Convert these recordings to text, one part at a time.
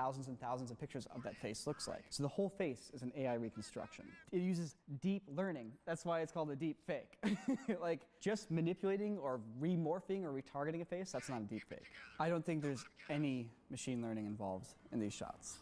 thousands and thousands of pictures of that face looks like. So the whole face is an AI reconstruction. It uses deep learning. That's why it's called a deep fake. Like, just manipulating or remorphing or retargeting a face, that's not a deep fake. I don't think there's any machine learning involved in these shots.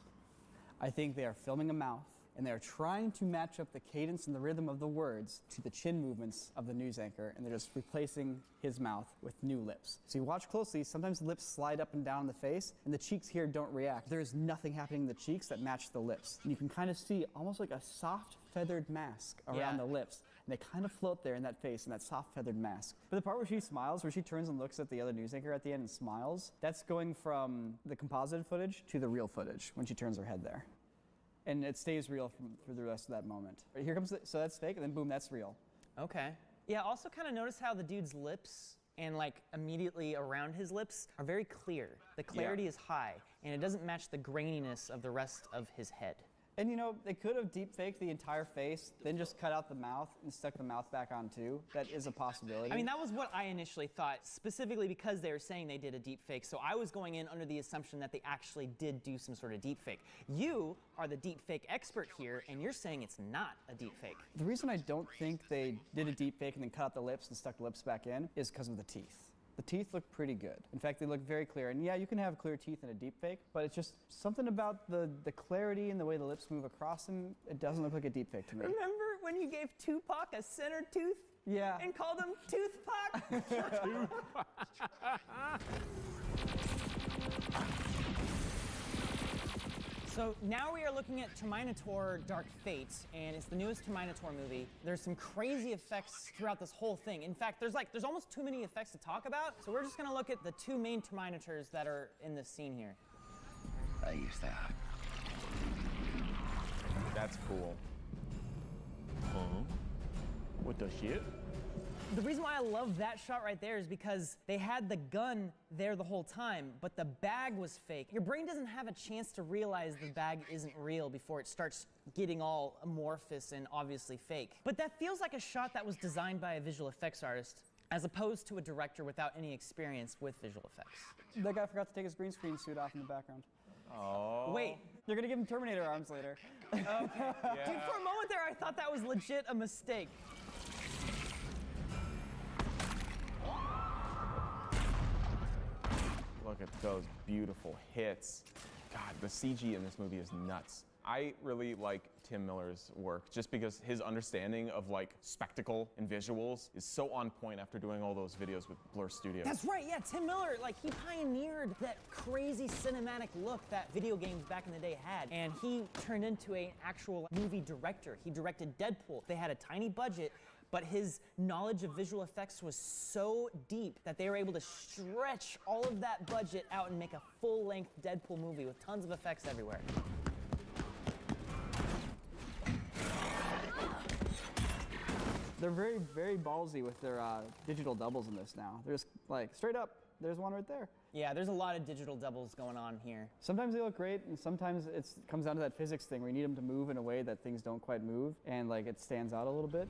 I think they are filming a mouth, and they're trying to match up the cadence and the rhythm of the words to the chin movements of the news anchor, and they're just replacing his mouth with new lips. So you watch closely, sometimes the lips slide up and down the face, and the cheeks here don't react. There's nothing happening in the cheeks that match the lips. And you can kind of see almost like a soft feathered mask around the lips, and they kind of float there in that face, in that soft feathered mask. But the part where she smiles, where she turns and looks at the other news anchor at the end and smiles, that's going from the composited footage to the real footage when she turns her head there. And it stays real for the rest of that moment. Here comes so that's fake, and then boom, that's real. Okay. Yeah, also kind of notice how the dude's lips and like immediately around his lips are very clear. The clarity is high, and it doesn't match the graininess of the rest of his head. And you know, they could have deep faked the entire face, then just cut out the mouth and stuck the mouth back on too. That is a possibility. I mean, that was what I initially thought, specifically because they were saying they did a deep fake. So I was going in under the assumption that they actually did do some sort of deep fake. You are the deep fake expert here, and you're saying it's not a deep fake. The reason I don't think they did a deep fake and then cut out the lips and stuck the lips back in is because of the teeth. The teeth look pretty good. In fact, they look very clear. And yeah, you can have clear teeth in a deepfake, but it's just something about the clarity and the way the lips move across them. It doesn't look like a deepfake to me. Remember when you gave Tupac a center tooth? Yeah. And called him Toothpac? So now we are looking at Terminator Dark Fate, and it's the newest Terminator movie. There's some crazy effects throughout this whole thing. In fact, there's almost too many effects to talk about, so we're just gonna look at the two main Terminators that are in this scene here. Ahí está. That's cool. Huh? What the shit? The reason why I love that shot right there is because they had the gun there the whole time, but the bag was fake. Your brain doesn't have a chance to realize the bag isn't real before it starts getting all amorphous and obviously fake. But that feels like a shot that was designed by a visual effects artist, as opposed to a director without any experience with visual effects. That guy forgot to take his green screen suit off in the background. Oh. Wait. They're gonna give him Terminator arms later. Okay. Yeah. Dude, for a moment there, I thought that was legit a mistake. Look at those beautiful hits. God, the CG in this movie is nuts. I really like Tim Miller's work just because his understanding of like spectacle and visuals is so on point after doing all those videos with Blur Studio. That's right, yeah, Tim Miller, like he pioneered that crazy cinematic look that video games back in the day had, and he turned into an actual movie director. He directed Deadpool. They had a tiny budget, but his knowledge of visual effects was so deep that they were able to stretch all of that budget out and make a full-length Deadpool movie with tons of effects everywhere. They're very, very ballsy with their digital doubles in this now. They're just like, straight up, there's one right there. Yeah, there's a lot of digital doubles going on here. Sometimes they look great, and sometimes it comes down to that physics thing where you need them to move in a way that things don't quite move, and like it stands out a little bit.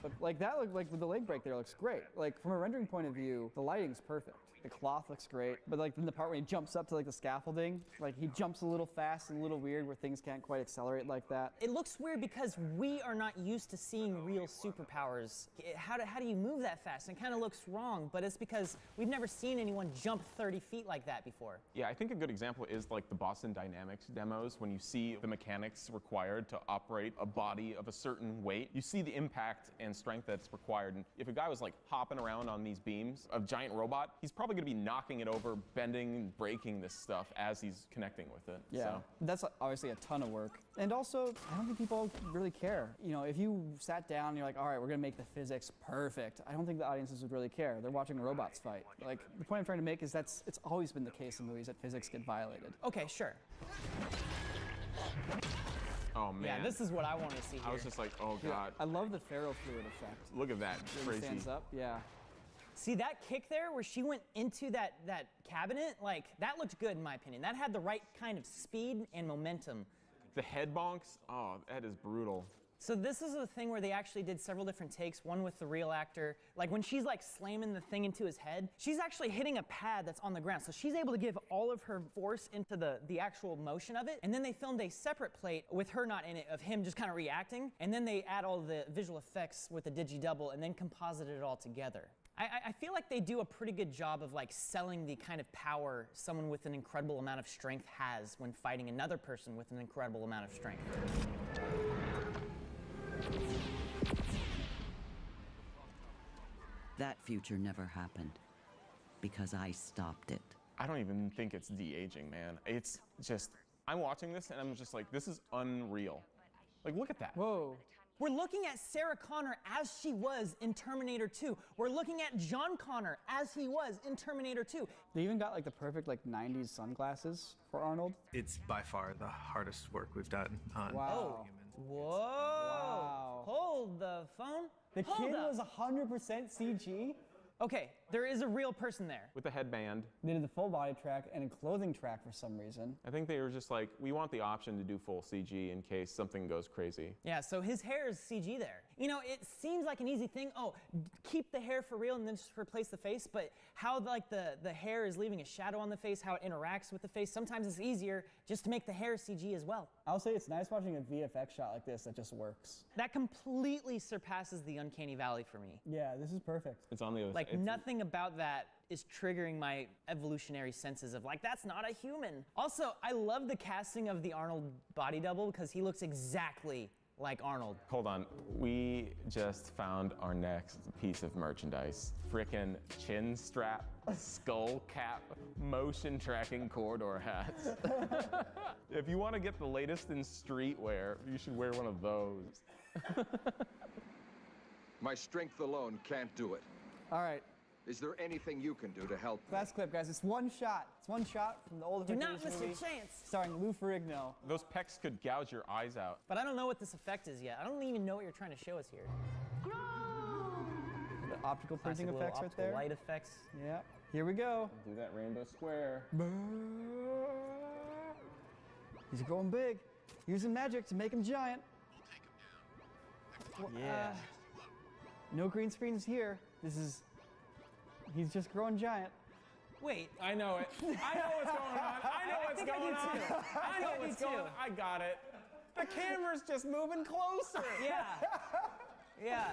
But like that look like with the leg break there looks great. Like from a rendering point of view, the lighting's perfect. The cloth looks great. But like in the part where he jumps up to like the scaffolding, like he jumps a little fast and a little weird where things can't quite accelerate like that. It looks weird because we are not used to seeing real superpowers. How do you move that fast? It kind of looks wrong, but it's because we've never seen anyone jump 30 feet like that before. Yeah, I think a good example is like the Boston Dynamics demos when you see the mechanics required to operate a body of a certain weight. You see the impact and strength that's required. And if a guy was like hopping around on these beams of giant robot, he's probably gonna be knocking it over, bending and breaking this stuff as he's connecting with it. Yeah, so. That's obviously a ton of work. And also, I don't think people really care. You know, if you sat down and you're like, all right, we're gonna make the physics perfect, I don't think the audiences would really care. They're watching robots fight. Like, the point I'm trying to make is it's always been the case in movies that physics get violated. Okay, sure. Oh man. Yeah, this is what I want to see here. I was just like, oh god. I love the ferrofluid effect. Look at that, When crazy. it stands up, yeah. See that kick there where she went into that cabinet? Like, that looked good in my opinion. That had the right kind of speed and momentum. The head bonks, oh, that is brutal. So this is a thing where they actually did several different takes, one with the real actor. Like when she's like slamming the thing into his head, she's actually hitting a pad that's on the ground. So she's able to give all of her force into the actual motion of it. And then they filmed a separate plate with her not in it, of him just kind of reacting. And then they add all the visual effects with the digi-double and then composited it all together. I feel like they do a pretty good job of like selling the kind of power someone with an incredible amount of strength has when fighting another person with an incredible amount of strength. That future never happened because I stopped it. I don't even think it's de-aging, man. It's just, I'm watching this and I'm just like, this is unreal. Like, look at that. Whoa. We're looking at Sarah Connor as she was in Terminator 2. We're looking at John Connor as he was in Terminator 2. They even got like the perfect like 90s sunglasses for Arnold. It's by far the hardest work we've done on Wow. humans. Whoa! Wow. Hold the phone. The Hold kid up. was 100% CG. Okay, there is a real person there. With the headband, They did the full body track and a clothing track for some reason. I think they were just like, we want the option to do full CG in case something goes crazy. Yeah, so his hair is CG there. You know, it seems like an easy thing. Oh, keep the hair for real and then just replace the face. But how like the hair is leaving a shadow on the face, how it interacts with the face, sometimes it's easier just to make the hair CG as well. I'll say it's nice watching a VFX shot like this that just works. That completely surpasses the uncanny valley for me. Yeah, this is perfect. It's on the other Like side. nothing about that is triggering my evolutionary senses of like, that's not a human. Also, I love the casting of the Arnold body double because he looks exactly like Arnold. Hold on, we just found our next piece of merchandise. Frickin' chin strap, skull cap, motion tracking corridor hats. If you want to get the latest in streetwear, you should wear one of those. My strength alone can't do it. All right, Is there anything you can do to help? last clip, guys. It's one shot. It's one shot from the old Do not Hercules miss a movie chance. starring Lou Ferrigno. Those pecs could gouge your eyes out. But I don't know what this effect is yet. I don't even know what you're trying to show us here. The optical printing Classic little effects right optical there. light effects. Yeah, here we go. Do that rainbow square. He's going big. Using magic to make him giant. Yeah. No green screens here. He's just growing giant. Wait. I know it. I know what's going on. I know what's think I do going on. too. I know I do what's going on. too. I got it. The camera's just moving closer. Yeah. Yeah.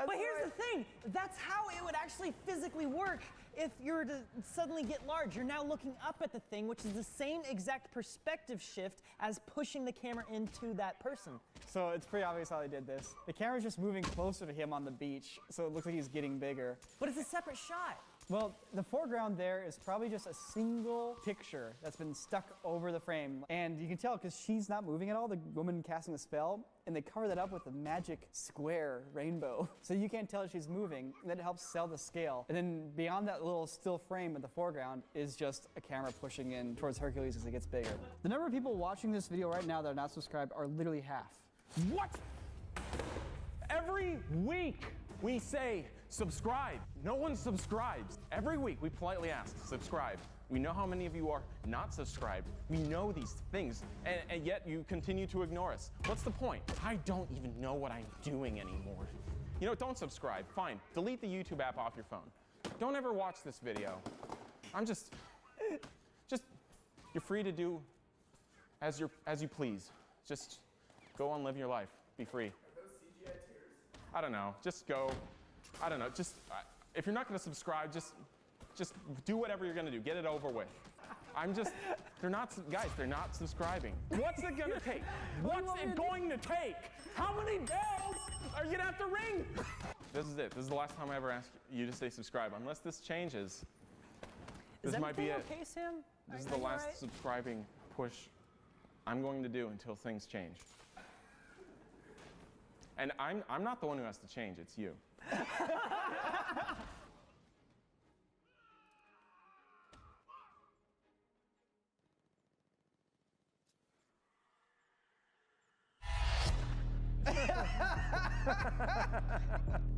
But here's the thing. That's how it would actually physically work if you were to suddenly get large. You're now looking up at the thing, which is the same exact perspective shift as pushing the camera into that person. So it's pretty obvious how they did this. The camera's just moving closer to him on the beach, so it looks like he's getting bigger. But it's a separate shot. Well, the foreground there is probably just a single picture that's been stuck over the frame. And you can tell because she's not moving at all, the woman casting the spell, and they cover that up with a magic square rainbow. So you can't tell she's moving, and that helps sell the scale. And then beyond that little still frame in the foreground is just a camera pushing in towards Hercules as it gets bigger. The number of people watching this video right now that are not subscribed are literally half. What? Every week we say subscribe. No one subscribes. Every week we politely ask, subscribe. We know how many of you are not subscribed. We know these things, and yet you continue to ignore us. What's the point? I don't even know what I'm doing anymore. You know, don't subscribe. Fine. Delete the YouTube app off your phone. Don't ever watch this video. You're free to do as you please. Just go on, live your life. Be free. Are those CGI tears? I don't know. Just go. I don't know. If you're not going to subscribe, just do whatever you're going to do. Get it over with. They're not subscribing. What's it going to take? What's it going to take? How many bells are you going to have to ring? This is it. This is the last time I ever ask you to say subscribe. Unless this changes, this might be it. Okay, Sam? This is Are the you last all right? subscribing push I'm going to do until things change. And I'm not the one who has to change, it's you.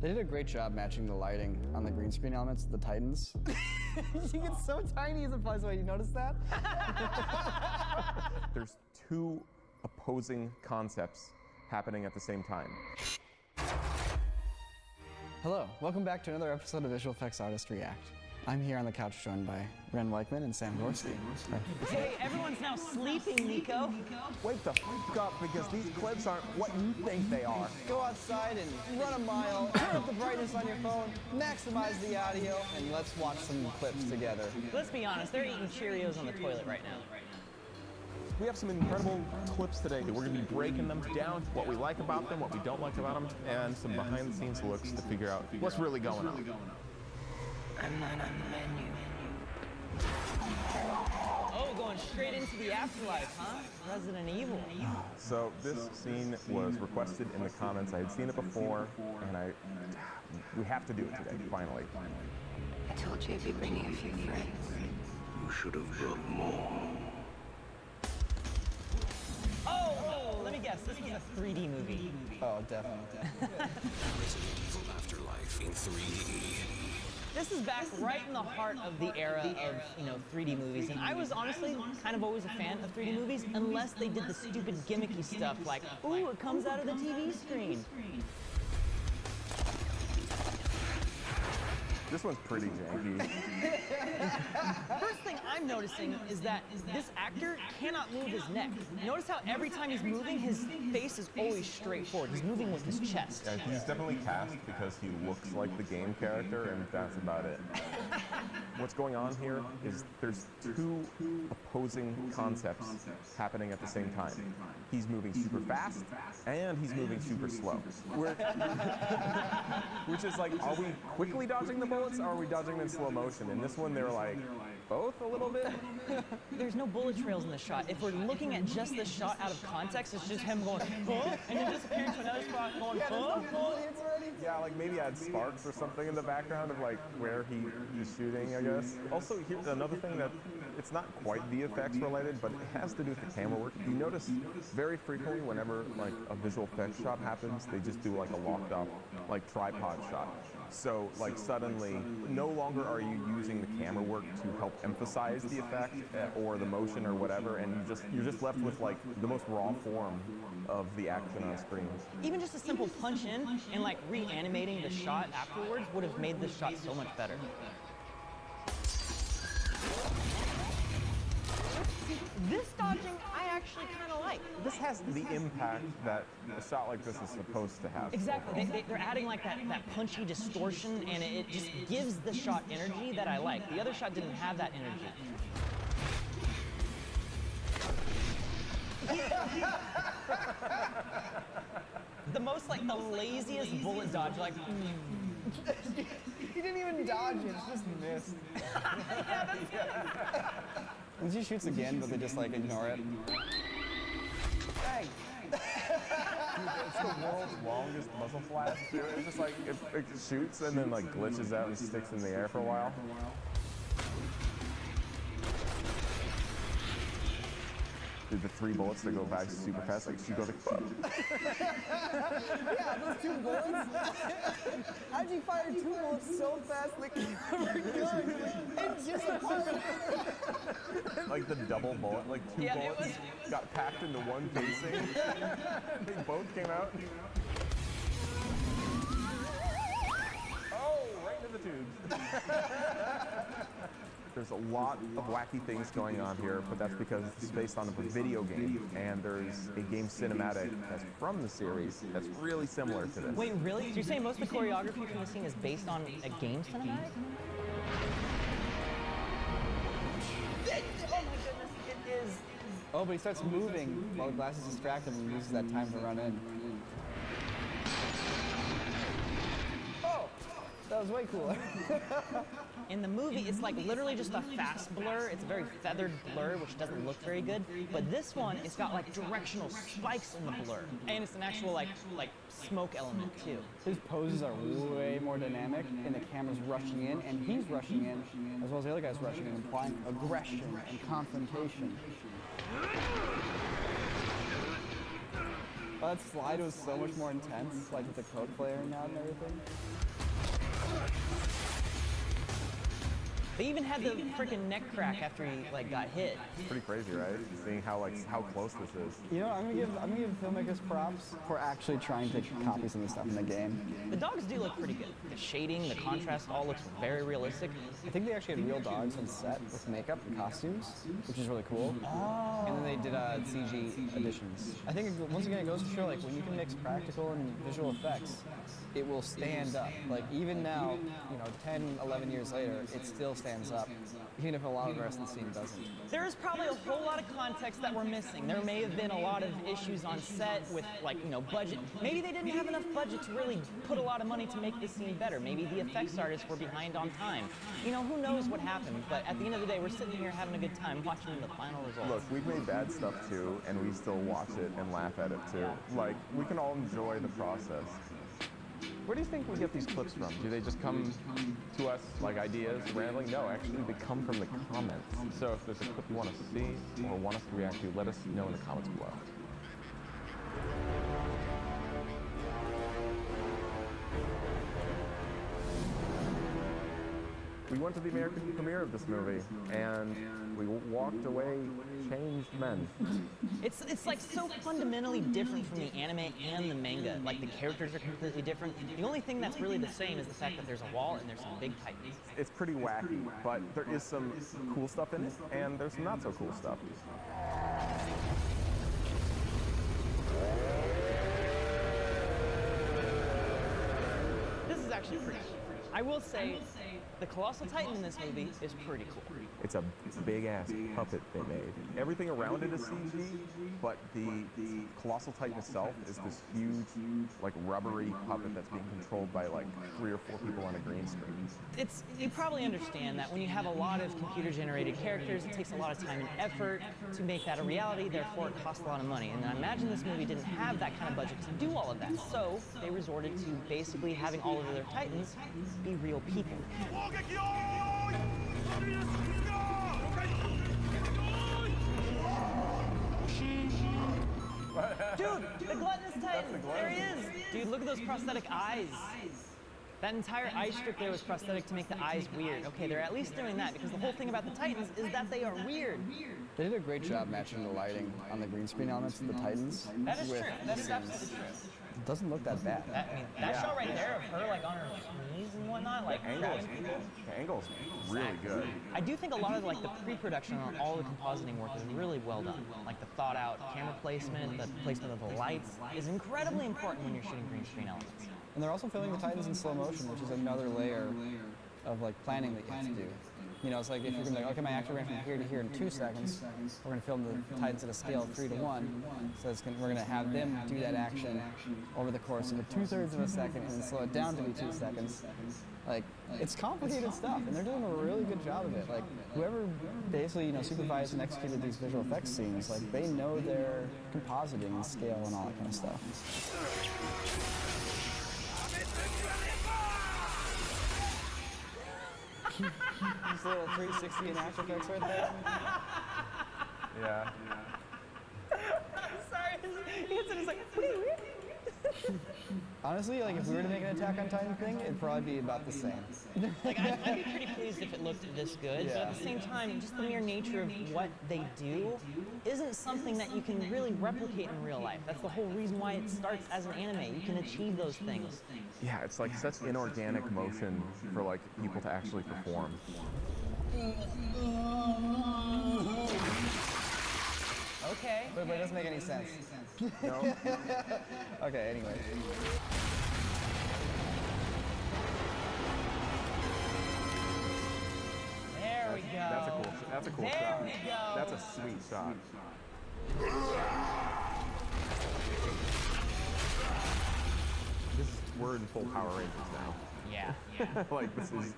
They did a great job matching the lighting on the green screen elements, the Titans. She gets so tiny as it flies away. You notice that? There's two opposing concepts happening at the same time. Hello, welcome back to another episode of Visual Effects Artist React. I'm here on the couch joined by Ren Weichman and Sam Gorski. Hey, everyone's now sleeping, Nico. Wake the f up, because these clips aren't what you think they are. Go outside and run a mile, turn up the brightness on your phone, maximize the audio, and let's watch some clips together. Let's be honest, they're eating Cheerios on the toilet right now. We have some incredible clips today. We're going to be breaking them down, what we like about them, what we don't like about them, and some behind-the-scenes looks to figure out what's really going on. I'm not on the menu. Oh, going straight into the afterlife, huh? Resident Evil. So this scene was requested in the comments. I had seen it before, and we have to do it today, finally. I told you I'd be bringing a few friends. You should have brought more. Oh, let me guess, this was a 3D movie. Oh, definitely. Resident Evil Afterlife in 3D. This is back right in the heart of the era of, 3D movies, and I was honestly kind of always a fan of 3D movies, unless they did the stupid gimmicky stuff like, ooh, it comes out of the TV screen. This one's pretty janky. First thing I'm noticing is that this actor cannot move his neck. Notice how every time he's moving, his face is always straight forward. He's moving with his chest. Yeah, he's definitely cast because he looks like the game character, and that's about it. What's going on here is there's two opposing concepts happening at the same time. He's moving super fast, and he's moving super slow. Which is like, are we quickly dodging the bullets, or are we dodging them in slow motion? In this one, they're like, both a little bit. There's no bullet trails in the shot. If we're looking at just this shot out of context, it's just him going, huh? And then disappearing to another spot going, huh? Yeah, like maybe add sparks or something in the background of like where he's shooting, I guess. Also, here's another thing that it's not quite VFX related, but it has to do with the camera work. You notice very frequently whenever like a visual effects shot happens, they just do like a locked up like tripod shot. So like suddenly, no longer are you using the camera work to help emphasize the effect or the motion or whatever, and you're just left with like the most raw form of the action on screen. Even just a simple punch in and like reanimating the shot afterwards would have made this shot so much better. This dodging, I actually kind of like. This has the impact that a shot like this is supposed to have. Exactly. They're adding like that punchy distortion, and it just gives the shot energy that I like. The other shot didn't have that energy. The laziest bullet dodge, like. He didn't even dodge it, it's just missed. And she shoots again, but they just like ignore it. Dang. It's the world's longest muzzle flash, too. It's just like, it shoots and then like glitches out and sticks in the air for a while. The 3 bullets that go by super fast, like she goes like, Yeah, those 2 bullets. How'd you fire 2 bullets so fast like it's just a part. like the double bullet, like 2 bullets got packed into one casing. They both came out. Oh, right into the tubes. There's a lot of wacky things going on here, but that's because it's based on a video game, and there's a game cinematic that's from the series that's really similar to this. Wait, really? So you're saying most of the choreography from the scene is based on a game cinematic? Oh my goodness, it is. Oh, but he starts moving while the glasses distract him and uses that time to run in. Oh, that was way cooler. In the movie, it's like literally just a fast blur. It's a very feathered blur, which doesn't look very good. But this one, it's got like directional spikes in the blur. And it's an actual like smoke element too. His poses are way more dynamic, and the camera's rushing in, and he's rushing in, as well as the other guy's rushing in, implying aggression and confrontation. That slide was so much more intense, like with the code flaring out and everything. They even had the freaking neck crack after he like got hit. It's pretty crazy, right? Seeing how close this is. You know, I'm gonna give filmmakers props for actually trying to copy some of the stuff in the game. The dogs do look pretty good. The shading, the contrast, all looks very realistic. I think they actually had real dogs on set with makeup and costumes, which is really cool. Oh. And then they did CG additions. I think once again it goes to show like when you can mix practical and visual effects, it will stand up. Like even now, 10, 11 years later, it still stands up, even if a lot of the rest of the scene doesn't. There is probably a whole lot of context that we're missing. There may have been a lot of issues on set with budget. Maybe they didn't have enough budget to really put a lot of money to make this scene better. Maybe the effects artists were behind on time. Who knows what happened, but at the end of the day, we're sitting here having a good time watching the final results. Look, we've made bad stuff too, and we still watch it and laugh at it too. Like, we can all enjoy the process. Where do you think we get these clips from? Do they just come to us like ideas, randomly? No, actually they come from the comments. So if there's a clip you want to see or want us to react to, let us know in the comments below. We went to the American premiere of this movie, and we walked away changed men. It's like so fundamentally different from the anime and the manga. Like the characters are completely different. The only thing that's really the same is the fact that there's a wall and there's some big titans. It's pretty wacky, but there is some cool stuff in it, and there's some not so cool stuff. This is actually pretty cool. I will say, the Colossal Titan in this movie is pretty cool. It's a big-ass puppet they made. Everything around it is CG, but the Colossal Titan itself is this huge, rubbery puppet that's being controlled by 3 or 4 people on a green screen. You probably understand that when you have a lot of computer-generated characters, it takes a lot of time and effort to make that a reality, therefore it costs a lot of money. And I imagine this movie didn't have that kind of budget to do all of that. So they resorted to basically having all of their Titans be real people. Dude, the gluttonous Titan, there he is. Dude, look at those prosthetic eyes. That entire eye strip there was prosthetic to make the eyes weird. Okay, they're at least doing that because the whole thing about the Titans is that they are weird. They did a great job matching the lighting on the green screen elements of the Titans. That is true. That is absolutely true. It doesn't look that bad. That shot right there of her on her knees and whatnot, The angle's really good. I do think a lot of the pre-production on all the compositing work is really well done. Like the thought out camera placement, the placement of the lights is incredibly important when you're shooting green screen elements. And they're also filming the Titans in slow motion, which is another layer of planning that you have to do. It's like if you're gonna okay, my actor ran from here to here in 2 seconds, we're gonna film the Titans at a scale of 3 to 1. So we're gonna have them do that action over the course of 2/3 of a second and then slow it down to be 2 seconds. It's complicated stuff, and they're doing a really good job of it. Whoever basically, supervised and executed these visual effects scenes, they know their compositing and scale and all that kind of stuff. Just a little 360 in After Effects right there. Yeah. Sorry, he hits it, it's like, Honestly, if we were to make an Attack on Titan thing, it'd probably be about the same. I'd be pretty pleased if it looked this good, but at the same time, just the mere nature of what they do isn't something that you can really replicate in real life. That's the whole reason why it starts as an anime. You can achieve those things. Yeah, it's such inorganic motion for people to actually perform. Okay. But it doesn't make any sense. No? Okay, anyway. There we go. That's a cool There shot. we go. That's a sweet shot. We're in full Power Rangers now. Yeah. This is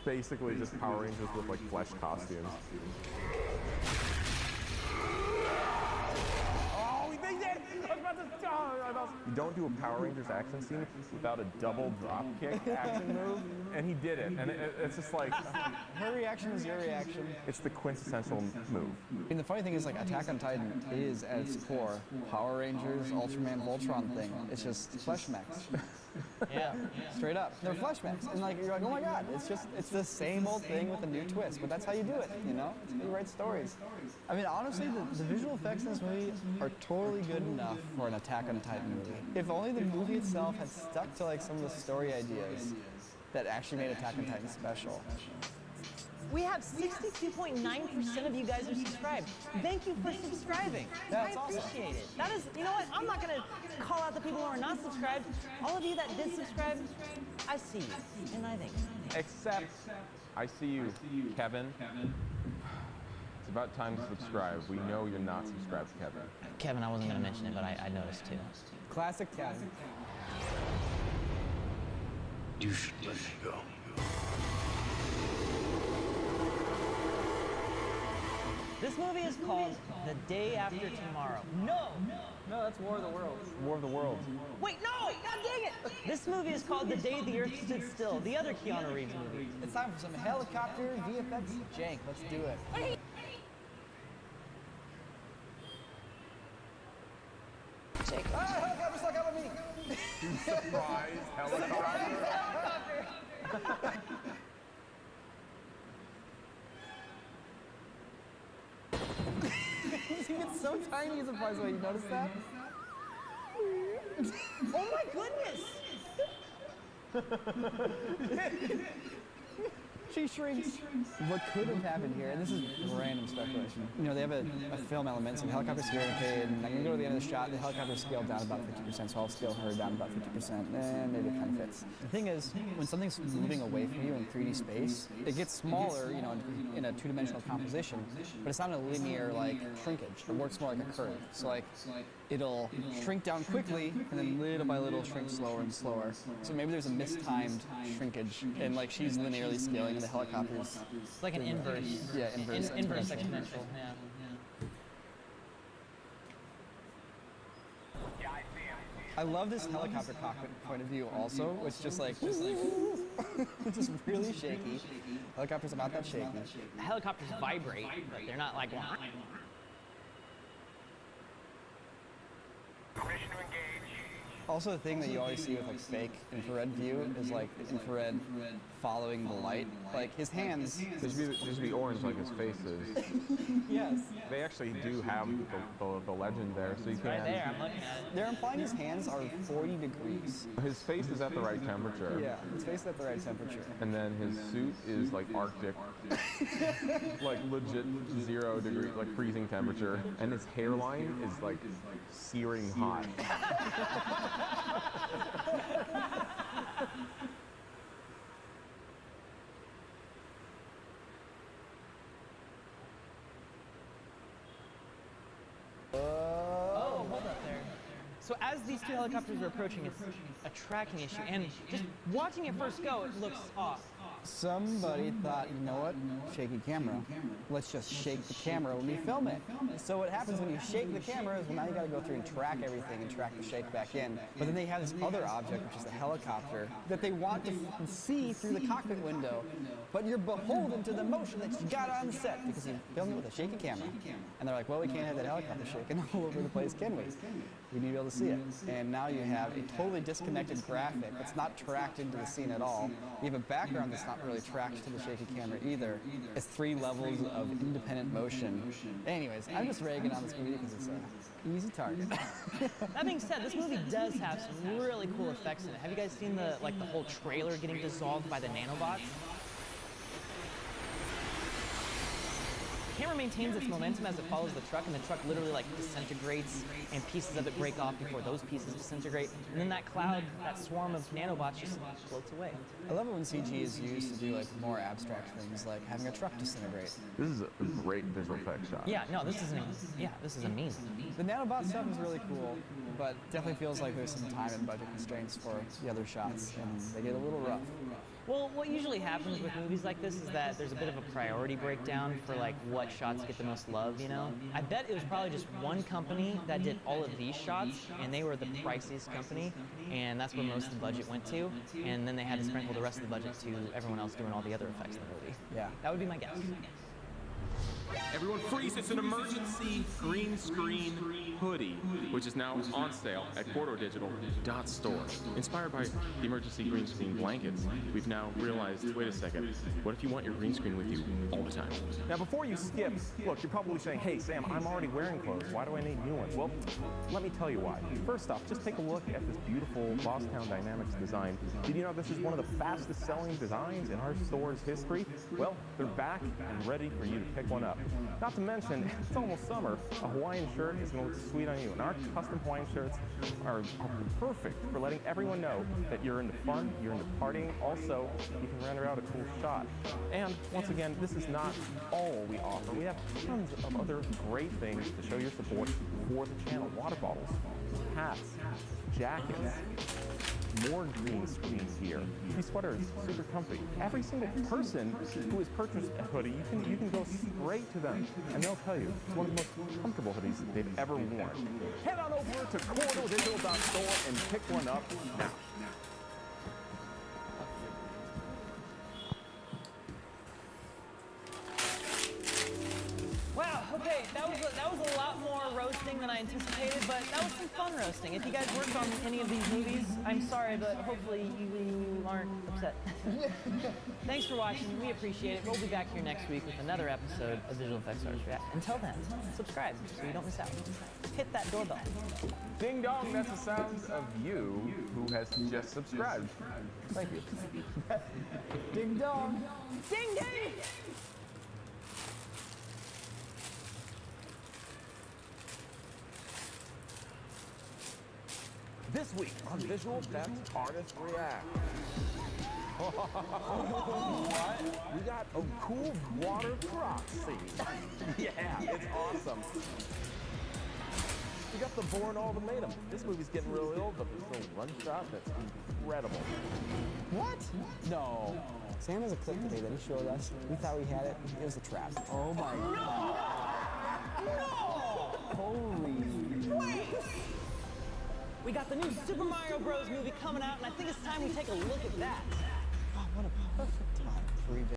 basically just Power Rangers with flesh costumes. Oh, they did! I was about to. You don't do a Power Rangers action scene without a double drop kick action move, and he did it. And it's just her reaction is your reaction. It's the quintessential move. And the funny thing is, Attack on Titan is at its core Power Rangers, Ultraman, Voltron thing. It's just flesh mechs. Yeah. Straight up. They're flashbacks. And like you're like, oh my god, it's the same old thing with a new twist. But that's how you do it, you know? It's how you write stories. I mean, honestly, the visual effects in this movie are totally good enough for an Attack on Titan movie. If only the movie itself had stuck to like some of the story ideas that actually made Attack on Titan special. We have 62.9% of you guys are subscribed. Thank you for subscribing. That's I awesome. appreciate it. That is, you know what? I'm not gonna call out the people who are not subscribed. All of you that did subscribe, I see you, and I thank you. Except, I see you, Kevin. It's about time to subscribe. We know you're not subscribed, Kevin. Kevin, I wasn't gonna mention it, but I noticed too. Classic Kevin. You should let me go. This movie is called The Day After Tomorrow. No! No, that's War of the Worlds. War of the Worlds. Wait, no! God dang it! This movie is called The Day the Earth Stood Still, the other Keanu Reeves movie. It's time for some helicopter VFX jank. Let's do it. Ah, helicopter stuck out of me! Surprise helicopter. He gets so tiny as a flies away. You notice that? Oh my goodness! She shrinks. What could have happened here, and this is random speculation. You know, they have a film element, some helicopter scale, okay, and I'm gonna go to the end of the shot, the helicopter scaled down about 50%, so I'll scale her down about 50%, and maybe it kind of fits. The thing is, when something's moving away from you in 3D space, it gets smaller, you know, in a two-dimensional composition, but it's not a linear, like, shrinkage. It works more like a curve. So, like, it'll shrink down quickly, and then little by little shrink slower and slower. So maybe there's a mistimed shrinkage, and, like, she's linearly scaling, and the helicopter's... It's like an inverse. Yeah, inverse. Inverse exponential, yeah. I love this helicopter cockpit point of view also. It's just like it's just really shaky. Helicopters are not that shaky. Helicopters vibrate, but they're not like... Also, the thing that you always see with like fake infrared view is like the infrared following the light. Like his hands. They should be orange like his face is. Yes. They actually do have the legend there, so you can. Right there, I'm looking at it. They're implying his hands are 40 degrees. His face is at the right temperature. Yeah, his face is at the right temperature. And then his suit is like Arctic, like legit 0 degree, like freezing temperature. And his hairline is like searing hot. Oh, hold up there. So as these two helicopters are approaching, it's a tracking issue, and just watching it first go, it looks off. Somebody thought, you know what? Shaky camera. Let's just shake the camera when we film it. So what happens when you shake the camera is, well, now you got to go through and track everything and track the shake back in. But then they have this other object, which is the helicopter, that they want to see through the cockpit window. But you're beholden to the motion that you got on the set because you filmed it with a shaky camera. And they're like, well, we can't have that helicopter shaking all over the place, can we? We need to be able to see it. And now you have a totally disconnected graphic that's not tracked into the scene at all. You have a background that's not really tracked to the shaky camera either. It's 3 levels of independent motion. Anyways, I'm just ragging on this movie because it's an easy target. That being said, this movie does have some really cool effects in it. Have you guys seen the whole trailer getting dissolved by the nanobots? The camera maintains its momentum as it follows the truck, and the truck literally like disintegrates, and pieces of it break off before those pieces disintegrate, and then that cloud, that swarm of nanobots just floats away. I love it when CG is used to do like more abstract things, like having a truck disintegrate. This is a great visual effects shot. Yeah, no, this is amazing. The nanobot stuff is really cool, but definitely feels like there's some time and budget constraints for the other shots, and they get a little rough. Well, what usually happens with movies like this is that there's a bit of a priority breakdown for like what shots get the most love, you know? I bet it was probably just one company that did all of these shots, and they were the priciest company, and that's where most of the budget went to, and then they had to sprinkle the rest of the budget to everyone else doing all the other effects in the movie. Yeah. That would be my guess. Everyone freeze, it's an emergency green screen hoodie, which is now on sale at CorridorDigital.store. Inspired by the emergency green screen blankets, we've now realized, wait a second, what if you want your green screen with you all the time? Now, before you skip, look, you're probably saying, hey, Sam, I'm already wearing clothes. Why do I need new ones? Well, let me tell you why. First off, just take a look at this beautiful Bosstown Dynamics design. Did you know this is one of the fastest selling designs in our store's history? Well, they're back and ready for you to pick one up. Not to mention, it's almost summer. A Hawaiian shirt is going to look sweet on you. And our custom Hawaiian shirts are perfect for letting everyone know that you're into fun, you're into partying. Also, you can render out a cool shot. And once again, this is not all we offer. We have tons of other great things to show your support for the channel. Water bottles, hats, jackets, more green screen gear. These sweaters, super comfy. Every single person who has purchased a hoodie, you can go straight to them and they'll tell you it's one of the most comfortable hoodies they've ever worn. Head on over to CorridorDigital.store and pick one up now. Wow, okay, that was a lot more roasting than I anticipated, but that was some fun roasting. If you guys worked on any of these movies, I'm sorry, but hopefully you aren't upset. Thanks for watching, we appreciate it. We'll be back here next week with another episode of Visual Effects Artist React. Until then, subscribe so you don't miss out. Hit that doorbell. Ding dong, that's the sound of you who has just subscribed. Thank you. Ding dong. Ding ding! This week on Visual Effects Artist React. What? We got a cool water croc scene. Yeah, it's awesome. We got the Bourne Ultimatum. This movie's getting real ill, but this little run shot that's incredible. What? No. Sam has a clip today that he showed us. We thought we had it. It was a trap. Oh my God. No! Holy. Wait! We got the new Super Mario Bros. Movie coming out, and I think it's time we take a look at that. Oh, what a perfect time for